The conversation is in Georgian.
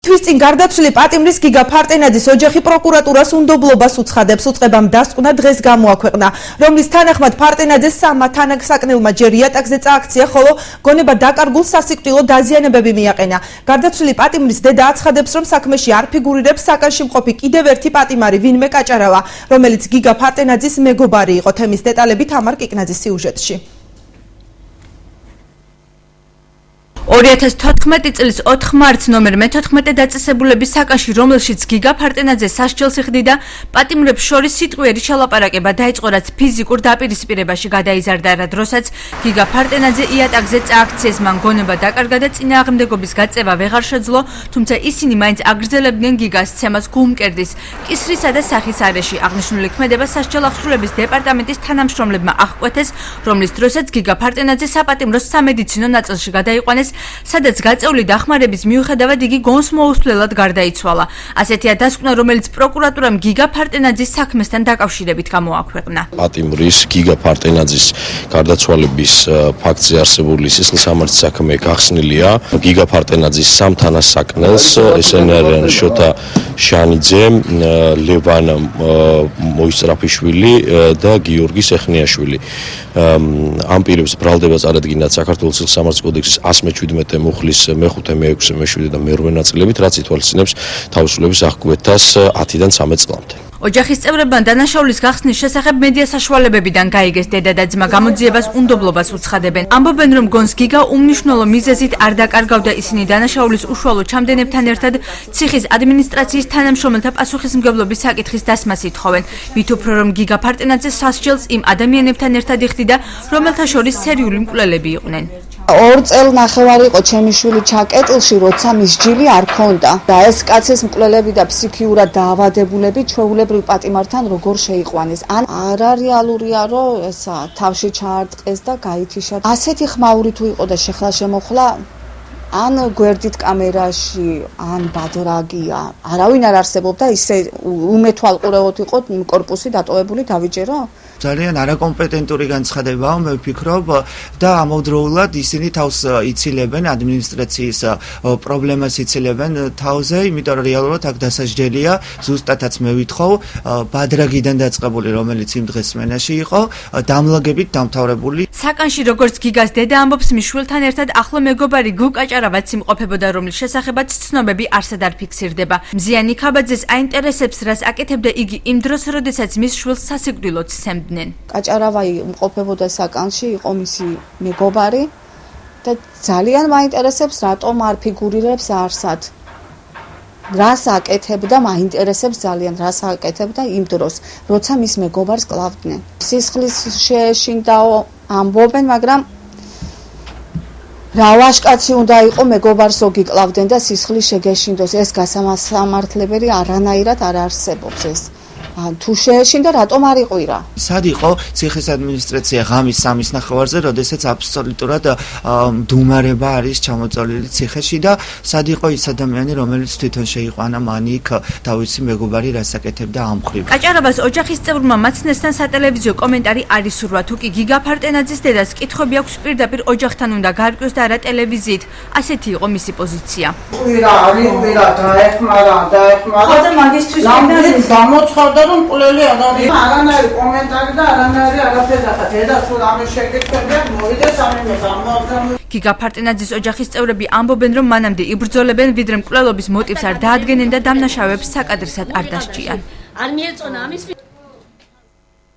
თვის წინ გარდაცვლილი პატიმრის გიგა ფარტენაძის ოჯახი პროკურატურას უნდობლობას უცხადებს. უწყებამ დასკვნა დღეს გამოაქვეყნა, რომლის თანახმად ფარტენაძეს სამმა თანასაკნელმა ჯერ იატაკზე წააქცია, ხოლო გონება დაკარგულ სასიკვდილო დაზიანებები მიაყენა. გარდაცვლილი პატიმრის დედა აცხადებს, რომ საქმეში არ ფიგურირებს საკანში მყოფი კიდევ ერთი პატიმარი, ვინმე კაჭარავა, რომელიც გიგა ფარტენაძის მეგობარი იყო. თემის დეტალები თამარ კიკნაძის სიუჟეტში. 2014 წლის 4 მარტს ნომერ მე-14 დაწესებულების საკანში, რომელშიც გიგა ფარტენაძე სასჯელს იხდიდა, პატიმრებს შორის სიტყვიერი ჩალაპარაკება დაიწყო, რაც ფიზიკურ დაპირისპირებაში გადაიზარდა, რა დროსაც გიგა ფარტენაძე იატაკზე წააქციეს, მან გონება დაკარგა და წინააღმდეგობის გაწევა ვეღარ შეძლო, თუმცა ისინი მაინც აგრძელებდნენ გიგას ცემას გულმკერდის, კისრისა და სახის არეში. აღნიშნული ქმედება სასჯელ აღსრულების დეპარტამენტის თანამშრომლებმა აღკვეთეს, რომლის დროსაც გიგა ფარტენაძე საპატიმროს სამედიცინო ნაწილში გადაიყვანეს, სადაც გაწეული დახმარების მიუხედავად იგი გონს მოუსვლელად გარდაიცვალა. ასეთია დასკვნა, რომელიც პროკურატურამ გიგა ფარტენაძის საქმესთან დაკავშირებით გამოაქვეყნა. პატიმრის გიგა ფარტენაძის გარდაცვალების ფაქტზე არსებული სისხლისამართი საქმე გახსნილია. გიგა ფარტენაძის სამ თანასაკნელს, ესენი არიან შოთა შანიძე, ლევან მოისწრაფიშვილი და გიორგი სეხნიაშვილი. ამ პირებს ბრალდება წარადგინათ საქართველოს სისხლისამართის კოდექსის 117 მუხლის მე-5, მე-6, მე-7 და მე-8 ნაწილებით, რაც ითვალისწინებს თავისუფლების აღკვეთას 10-დან 13 წლამდე. ოჯახის წევრებმა დანაშაულის გახსნის შესახებ მედია საშუალებებიდან გაიგეს, დედა და ძმა გამოძიებას უნდობლობას უცხადებენ. ამბობენ, რომ გონს გიგა უმნიშვნელო მიზეზით არ დაკარგავდა, ისინი დანაშაულის უშუალო ჩამდებთან ერთად ციხის ადმინისტრაციის თანამშრომელთა პასუხისმგებლობის საკითხის დასმას ითხოვენ. მით უფრო, რომ გიგა ფარტენაძე სასჯელს იმ ადამიანებთან ერთად იხდიდა, რომელთა შორის სერიული მკვლელები იყვნენ. 2 წელნახევარი იყო ჩემი შვილი ჩაკეტილში, როცა მის ჯილი არ ქონდა და ეს კაცის მკვლელები და ფსიქიურად დაავადებულები ჩვეულებრივ პატიმართან როგორ შეიყვანეს. ან არარეალურია, რომ ესა თავში ჩაარტყეს და გაითიშა. ასეთი ხმაური თუ იყო და შეხლა შემოხლა, ან გვერდით კამერაში, ან ბადრაგია, არავინ არ არსებობდა, ისე უმეთვალყურეოდ იყო კორპუსი დატოვებული, დავიჯერო? ძალიან არაკომპეტენტური განცხადებაა, მე ვფიქრობ, და ამავდროულად ისინი თავს იცილებენ, ადმინისტრაციის პრობლემას იცილებენ თავზე, იმიტომ რომ რეალურად აქ დასაჯდელია, ზუსტადაც მე ვითხოვ, ბადრაგიდან დაწყებული, რომელიც იმ დღეს სმენაში იყო, დამლაგებით დამთავრებული. საკანში, როგორც გიგას დედა ამბობს, მის შვილთან ერთად ახლო მეგობარი გუ კაჭარავაც იმყოფებოდა, რომლის შესახებაც ცნობები არსად არ ფიქსირდება. მზიანი ქაბაძეს აინტერესებს, რას აკეთებდა იგი იმ დროს, როდესაც მის შვილს სასიკვდილოდ სცემდა. კაჭარავა იმყოფებოდა საკანში, იყო მისი მეგობარი და ძალიან მაინტერესებს, რატომ არ ფიგურირებს არსად. რას აკეთებდა, მაინტერესებს ძალიან, რას აკეთებდა იმ დროს, როცა მის მეგობარს კლავდნენ. სისხლის შეეშინდაო ამბობენ, მაგრამ რა ვაშკაცი უნდა იყო მეგობარს გიკლავდნენ და სისხლის შეგეშინდოს, ეს გასამართლებელი არანაირად არ არსებობს ეს. თუ შეეშინდა, რატომ არ იყვირა? სად იყო ციხის ადმინისტრაცია ღამის 3-ის ნახევარზე, როდესაც აბსოლუტურად მდუმარება არის ჩამოწოლილი ციხეში და სად იყო ის ადამიანი, რომელიც თვითონ შეიყვანა მან იქ თავისი მეგობარი რას აკეთებდა ამ მხრივ. კაჭარაბას ოჯახის წევრმა მაცნესთან სატელევიზიო კომენტარი არ ისურვა, თუ კი გიგა ფარტენაძის დედას კითხვები აქვს პირდაპირ ოჯახთან უნდა გაარკვიოს და არა ტელევიზიით. ასეთი იყო მისი პოზიცია. ყვირა, დაეხმარა. ხოდა მაგისტრის გამოცხადდა რომ მკვლელი ადამიანი არანაირი კომენტარი და არანაირი არაფერი ახლა დედას თუ რამე შეკითხებია მოვიდეს ამის გამოაგზავნო. გიგა ფარტენაძის ოჯახის წევრები ამბობენ, რომ მანამდე იბრძოლებენ, ვიდრე მკვლელობის მოტივს არ დაადგენენ და დამნაშავეებს საკადრისად არ დასჯიან. არ მიეწონა ამის